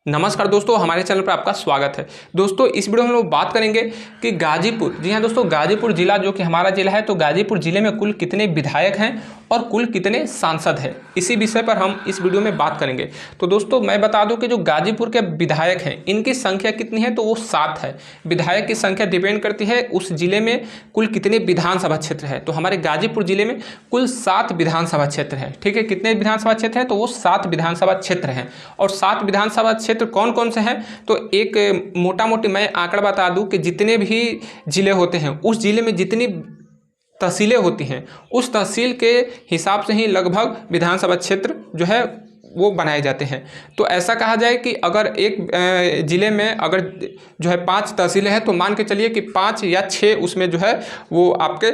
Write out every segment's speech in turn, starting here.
नमस्कार दोस्तों, हमारे चैनल पर आपका स्वागत है। दोस्तों इस वीडियो में हम लोग बात करेंगे कि गाजीपुर, जी हाँ दोस्तों, गाजीपुर जिला जो कि हमारा जिला है, तो गाजीपुर जिले में कुल कितने विधायक हैं और कुल कितने सांसद हैं, इसी विषय पर हम इस वीडियो में बात करेंगे। तो दोस्तों मैं बता दूं कि जो गाजीपुर के विधायक हैं इनकी संख्या कितनी है, तो वो 7 है। विधायक की संख्या डिपेंड करती है उस जिले में कुल कितने विधानसभा क्षेत्र है। तो हमारे गाजीपुर जिले में कुल 7 विधानसभा क्षेत्र है। ठीक है, कितने विधानसभा क्षेत्र है, तो वो 7 विधानसभा क्षेत्र हैं। और 7 विधानसभा क्षेत्र कौन कौन से हैं, तो एक मोटा मोटी मैं आंकड़ा बता दूं कि जितने भी जिले होते हैं उस जिले में जितनी तहसीलें होती हैं उस तहसील के हिसाब से ही लगभग विधानसभा क्षेत्र जो है वो बनाए जाते हैं। तो ऐसा कहा जाए कि अगर एक ज़िले में अगर जो है 5 तहसीलें हैं तो मान के चलिए कि 5 या 6 उसमें जो है वो आपके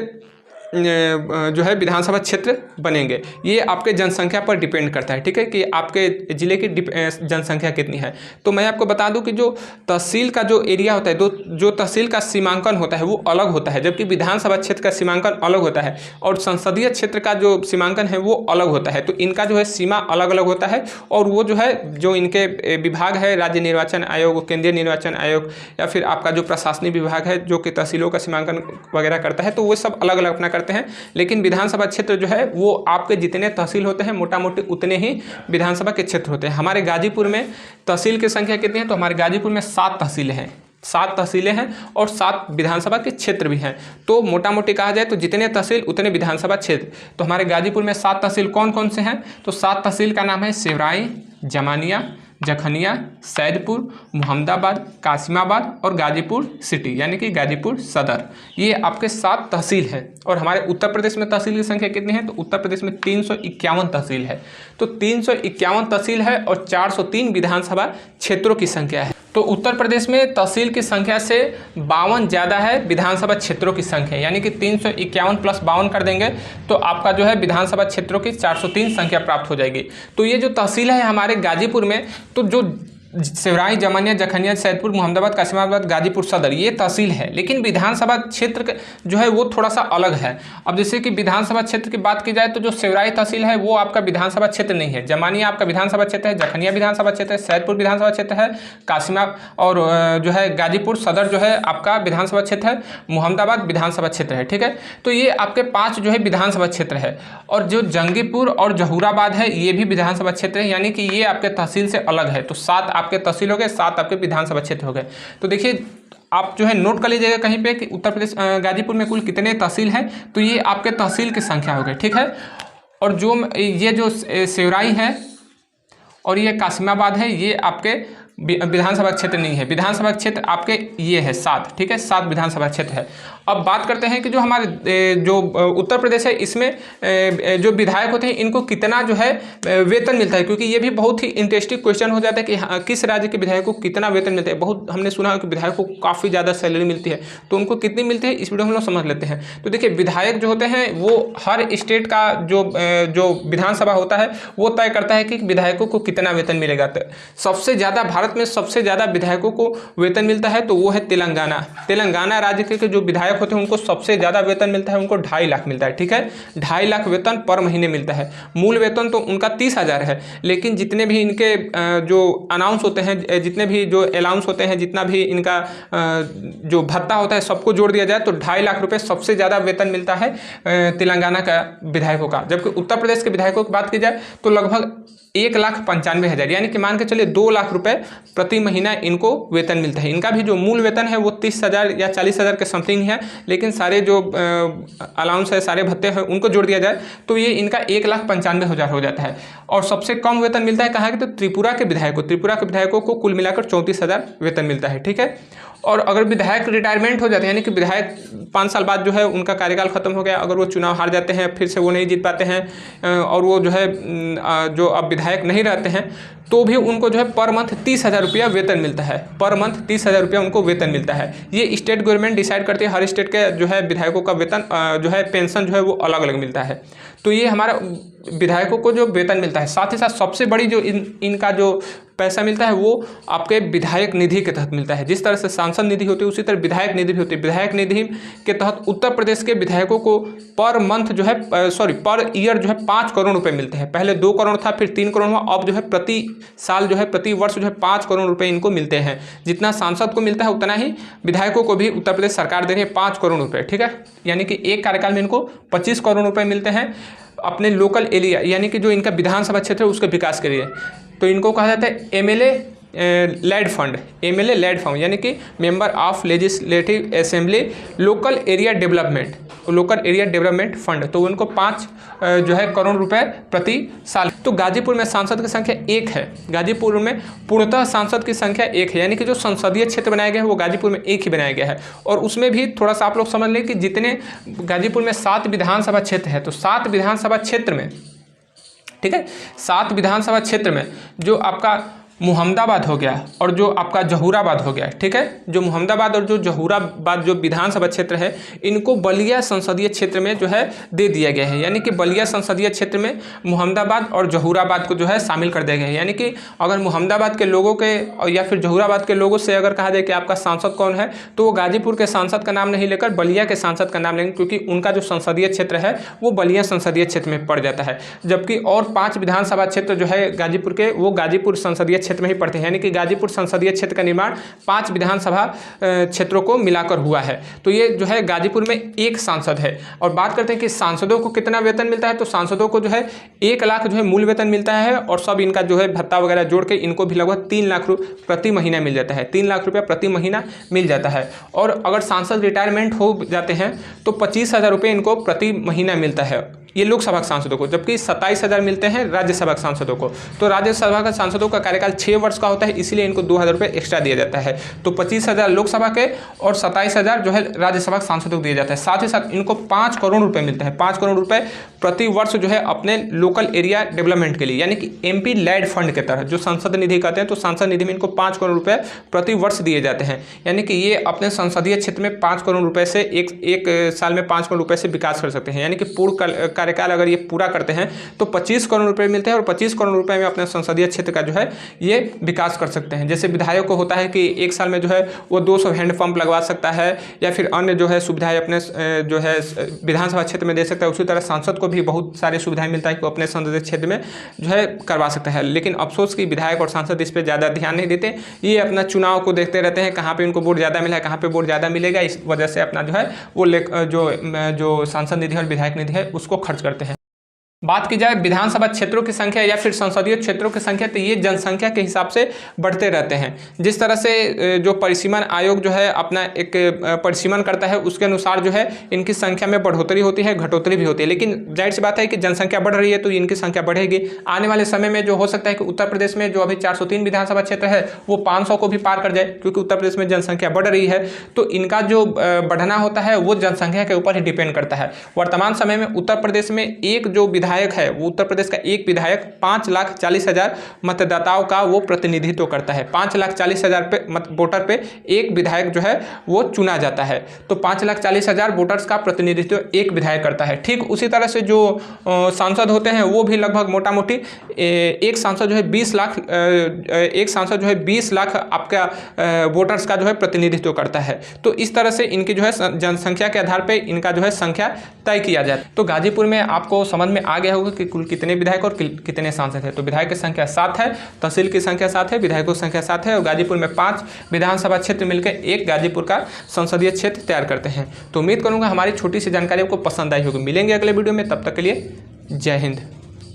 जो है विधानसभा क्षेत्र बनेंगे। ये आपके जनसंख्या पर डिपेंड करता है। ठीक है, कि आपके ज़िले की जनसंख्या कितनी है। तो मैं आपको बता दूं कि जो तहसील का जो एरिया होता है, जो तहसील का सीमांकन होता है वो अलग होता है, जबकि विधानसभा क्षेत्र का सीमांकन अलग होता है और संसदीय क्षेत्र का जो सीमांकन है वो अलग होता है। तो इनका जो है सीमा अलग अलग होता है और वो जो है जो इनके विभाग है, राज्य निर्वाचन आयोग, केंद्रीय निर्वाचन आयोग या फिर आपका जो प्रशासनिक विभाग है जो कि तहसीलों का सीमांकन वगैरह करता है, तो वो सब अलग अलग अपना करते हैं। लेकिन विधानसभा क्षेत्र जो है वो आपके जितने तहसील होते हैं मोटा मोटी उतने ही विधानसभा के क्षेत्र होते हैं। हमारे गाजीपुर में तहसील की संख्या कितनी है, तो हमारे गाजीपुर में 7 तहसीलें हैं। 7 तहसीलें हैं और 7 विधानसभा के क्षेत्र भी हैं। तो मोटा मोटी कहा जाए तो जितने तहसील उतने विधानसभा क्षेत्र। तो हमारे गाजीपुर में 7 तहसील कौन कौन से हैं, तो 7 तहसील का नाम है सेवराई, जमानिया, जखनिया, सैदपुर, मुहम्मदाबाद, कासिमाबाद और गाजीपुर सिटी यानी कि गाजीपुर सदर। ये आपके 7 तहसील है। और हमारे उत्तर प्रदेश में तहसील की संख्या कितनी है, तो उत्तर प्रदेश में 351 तहसील है। तो 351 तहसील है और 403 विधानसभा क्षेत्रों की संख्या है। तो उत्तर प्रदेश में तहसील की संख्या से 52 ज़्यादा है विधानसभा क्षेत्रों की संख्या, यानी कि 351 प्लस 52 कर देंगे तो आपका जो है विधानसभा क्षेत्रों की 403 संख्या प्राप्त हो जाएगी। तो ये जो तहसील है हमारे गाजीपुर में, तो जो सेवराई, जमानिया, जखनिया, सैदपुर, मुहम्मदाबाद, कासिमाबाद, गाजीपुर सदर ये तहसील है। लेकिन विधानसभा क्षेत्र जो है वो थोड़ा सा अलग है। अब जैसे कि विधानसभा क्षेत्र की बात की जाए तो जो सेवराई तहसील है वो आपका विधानसभा क्षेत्र नहीं है, जमानिया आपका विधानसभा क्षेत्र है, जखनिया विधानसभा क्षेत्र है, सैदपुर विधानसभा क्षेत्र है, कासिमा और जो है गाजीपुर सदर जो है आपका विधानसभा क्षेत्र है, मुहम्मदाबाद विधानसभा क्षेत्र है। ठीक है, तो ये आपके 5 जो है विधानसभा क्षेत्र है। और जो जंगीपुर और जहूराबाद है ये भी विधानसभा क्षेत्र है, यानी कि ये आपके तहसील से अलग है। तो 7 आपके तहसील हो गए, 7 आपके विधानसभा क्षेत्र हो गए। तो देखिए आप जो है नोट कर लीजिएगा कहीं पे कि उत्तर प्रदेश गाजीपुर में कुल कितने तहसील हैं। तो ये आपके तहसील की संख्या हो गई। ठीक है, और जो ये जो सेवराई है और ये कासिमाबाद है ये आपके विधानसभा क्षेत्र नहीं है। विधानसभा क्षेत्र आपके ये है 7। ठीक है, 7 विधानसभा क्षेत्र है। अब बात करते हैं कि जो हमारे जो उत्तर प्रदेश है इसमें जो विधायक होते हैं इनको कितना जो है वेतन मिलता है, क्योंकि ये भी बहुत ही इंटरेस्टिंग क्वेश्चन हो जाता है कि किस राज्य के विधायक को कितना वेतन मिलता है। बहुत हमने सुना है कि विधायकों को काफ़ी ज़्यादा सैलरी मिलती है, तो उनको कितनी मिलती है इस वीडियो में हम लोग समझ लेते हैं। तो देखिए विधायक जो होते हैं वो हर स्टेट का जो विधानसभा होता है वो तय करता है कि विधायकों को कितना वेतन मिलेगा। तो सबसे ज़्यादा भारत में सबसे ज़्यादा विधायकों को वेतन मिलता है तो वो है तेलंगाना राज्य के जो विधायक होते हैं उनको सबसे ज़्यादा वेतन मिलता है, उनको 2.5 लाख मिलता है। ठीक है, 2.5 लाख वेतन पर महीने मिलता है। मूल वेतन तो उनका 30,000 है, लेकिन जितने भी इनके जो अनाउंस होते हैं, जितने भी जो अलाउंस होते हैं, जितना भी इनका जो भत्ता होता है सबको जोड़ दिया जाए तो 2.5 लाख रुपये सबसे ज़्यादा वेतन मिलता है तेलंगाना का विधायकों का। जबकि उत्तर प्रदेश के विधायकों की बात की जाए तो लगभग 1,95,000 यानी कि मान के चलिए 2 लाख रुपए प्रति महीना इनको वेतन मिलता है। इनका भी जो मूल वेतन है वो 30,000 या 40,000 के समथिंग है, लेकिन सारे जो अलाउंस है, सारे भत्ते हैं उनको जोड़ दिया जाए तो ये इनका 1,95,000 हो जाता है। और सबसे कम वेतन मिलता है कहाँ कि तो त्रिपुरा के विधायकों को कुल मिलाकर 34,000 वेतन मिलता है। ठीक है, और अगर विधायक रिटायरमेंट हो जाते हैं, यानी कि विधायक 5 साल बाद जो है उनका कार्यकाल खत्म हो गया, अगर वो चुनाव हार जाते हैं, फिर से वो नहीं जीत पाते हैं और वो जो है जो अब विधायक नहीं रहते हैं, तो भी उनको जो है पर मंथ 30,000 रुपया वेतन मिलता है। पर मंथ 30,000 रुपया उनको वेतन मिलता है। ये स्टेट गवर्नमेंट डिसाइड करती है, हर स्टेट के जो है विधायकों का वेतन जो है पेंशन जो है वो अलग अलग मिलता है। तो ये हमारा विधायकों को जो वेतन मिलता है, साथ ही साथ सबसे बड़ी जो इनका जो पैसा मिलता है वो आपके विधायक निधि के तहत मिलता है। जिस तरह से सांसद निधि होती है उसी तरह विधायक निधि भी होती है। विधायक निधि के तहत उत्तर प्रदेश के विधायकों को पर मंथ जो है पर ईयर जो है 5 करोड़ रुपए मिलते हैं। पहले 2 करोड़ था, फिर 3 करोड़ हुआ, अब जो है प्रति साल जो है प्रति वर्ष जो है 5 करोड़ रुपए इनको मिलते हैं। जितना सांसद को मिलता है उतना ही विधायकों को भी उत्तर प्रदेश सरकार दे रही है, 5 करोड़ रुपए, ठीक है। यानी कि एक कार्यकाल में इनको 25 करोड़ रुपए मिलते हैं अपने लोकल एरिया यानी कि जो इनका विधानसभा क्षेत्र है उसके विकास के लिए। तो इनको कहा जाता है MLA LAD fund, MLA LAD fund यानी कि member of legislative assembly local area development fund. तो उनको 5 जो है करोड़ रुपए प्रति साल। तो गाजीपुर में सांसद की संख्या 1 है। गाजीपुर में पूर्णतः सांसद की संख्या 1 है, यानी कि जो संसदीय क्षेत्र बनाया गया है वो गाजीपुर में 1 ही बनाया गया है। और उसमें भी थोड़ा सा आप लोग समझ लें कि जितने गाजीपुर में 7 विधानसभा क्षेत्र है, तो 7 विधानसभा क्षेत्र में, ठीक है, 7 विधानसभा क्षेत्र में जो आपका मुहम्मदाबाद हो गया और जो आपका जहूराबाद हो गया, ठीक है, जो मुहम्मदाबाद और जो जहूराबाद जो विधानसभा क्षेत्र है इनको बलिया संसदीय क्षेत्र में जो है दे दिया गया है। यानी कि बलिया संसदीय क्षेत्र में मुहम्मदाबाद और जहूराबाद को जो है शामिल कर दिया गया है। यानी कि अगर मुहम्मदाबाद के लोगों के या फिर जहूराबाद के लोगों से अगर कहा जाए कि आपका सांसद कौन है, तो वो गाजीपुर के सांसद का नाम नहीं लेकर बलिया के सांसद का नाम लेंगे, क्योंकि उनका जो संसदीय क्षेत्र है वो बलिया संसदीय क्षेत्र में पड़ जाता है। जबकि और 5 विधानसभा क्षेत्र जो है गाजीपुर के वो गाजीपुर संसदीय क्षेत्र में ही पड़ते हैं। यानी कि गाजीपुर संसदीय क्षेत्र का निर्माण 5 विधानसभा क्षेत्रों को मिलाकर हुआ है। तो ये जो है गाजीपुर में 1 सांसद है। और बात करते हैं कि सांसदों को कितना वेतन मिलता है, तो सांसदों को जो है 1 लाख जो है मूल वेतन मिलता है और सब इनका जो है भत्ता वगैरह जोड़ के इनको भी लगभग 3 लाख प्रति महीना मिल जाता है। 3 लाख रुपया प्रति महीना मिल जाता है। और अगर सांसद रिटायरमेंट हो जाते हैं तो 25,000 रुपये इनको प्रति महीना मिलता है, ये लोकसभा के सांसदों को। जबकि 27,000 मिलते हैं राज्यसभा के सांसदों को। तो राज्यसभा के सांसदों का कार्यकाल 6 वर्ष का होता है, इसीलिए इनको 2,000 रुपये एक्स्ट्रा दिया जाता है। तो 25,000 लोकसभा के और 27,000 जो है राज्यसभा के सांसदों को दिया जाता है। साथ ही साथ इनको 5 करोड़ रुपये मिलते हैं, 5 करोड़ रुपये प्रति वर्ष जो है अपने लोकल एरिया डेवलपमेंट के लिए, यानी कि एमपी लैड फंड के तहत जो संसद निधि कहते हैं, तो संसद निधि में इनको 5 करोड़ रुपये प्रति वर्ष दिए जाते हैं। यानी कि ये अपने संसदीय क्षेत्र में 5 करोड़ रुपये से एक साल में 5 करोड़ रुपये से विकास कर सकते हैं। यानी कि पूर्ण कार्यकाल अगर ये पूरा करते हैं तो 25 करोड़ रुपए मिलते हैं और 25 करोड़ रुपए में अपने संसदीय क्षेत्र का जो है ये विकास कर सकते हैं। जैसे विधायक को होता है कि एक साल में जो है वो 200 हैंडपंप लगवा सकता है या फिर अन्य जो है सुविधाएं अपने जो है विधानसभा क्षेत्र में दे सकता है। उसी तरह सांसद को भी बहुत सारी सुविधाएं मिलता है कि वो अपने संसदीय क्षेत्र में जो है करवा सकता है। लेकिन अफसोस कि विधायक और सांसद इस पर ज़्यादा ध्यान नहीं देते, ये अपना चुनाव को देखते रहते हैं, कहाँ पर उनको वोट ज़्यादा मिला है, कहाँ पर वोट ज़्यादा मिलेगा, इस वजह से अपना जो है वो जो सांसद निधि और विधायक निधि है उसको खर्च करते हैं। बात की जाए विधानसभा क्षेत्रों की संख्या या फिर संसदीय क्षेत्रों की संख्या, तो ये जनसंख्या के हिसाब से बढ़ते रहते हैं। जिस तरह से जो परिसीमन आयोग जो है अपना एक परिसीमन करता है उसके अनुसार जो है इनकी संख्या में बढ़ोतरी होती है, घटोतरी भी होती है। लेकिन जाहिर सी बात है कि जनसंख्या बढ़ रही है तो इनकी संख्या बढ़ेगी। आने वाले समय में जो हो सकता है कि उत्तर प्रदेश में जो अभी 403 विधानसभा क्षेत्र है वो 500 को भी पार कर जाए, क्योंकि उत्तर प्रदेश में जनसंख्या बढ़ रही है। तो इनका जो बढ़ना होता है वो जनसंख्या के ऊपर ही डिपेंड करता है। वर्तमान समय में उत्तर प्रदेश में एक जो विधायक है, वो उत्तर प्रदेश का एक विधायक 5,40,000 मतदाताओं का वो प्रतिनिधित्व करता है। 5,40,000 पे वोटर पे एक विधायक जो है वो चुना जाता है। तो 5,40,000 वोटर्स का प्रतिनिधित्व एक विधायक करता है। ठीक उसी तरह से जो सांसद होते हैं वो भी लगभग मोटा मोटी एक सांसद जो है 20 लाख आपका वोटर्स का जो है प्रतिनिधित्व करता है। तो इस तरह से इनकी जो है जनसंख्या के आधार पर इनका जो है संख्या तय किया जाता है। तो गाजीपुर में आपको समझ में आ गया होगा कि कुल कितने विधायक और कितने सांसद हैं। तो विधायक की संख्या 7 है, तहसील की संख्या 7 है, विधायकों की संख्या 7 है और गाजीपुर में 5 विधानसभा क्षेत्र मिलकर एक गाजीपुर का संसदीय क्षेत्र तैयार करते हैं। तो उम्मीद करूंगा हमारी छोटी सी जानकारी आपको पसंद आई होगी। मिलेंगे अगले वीडियो में, तब तक के लिए जय हिंद।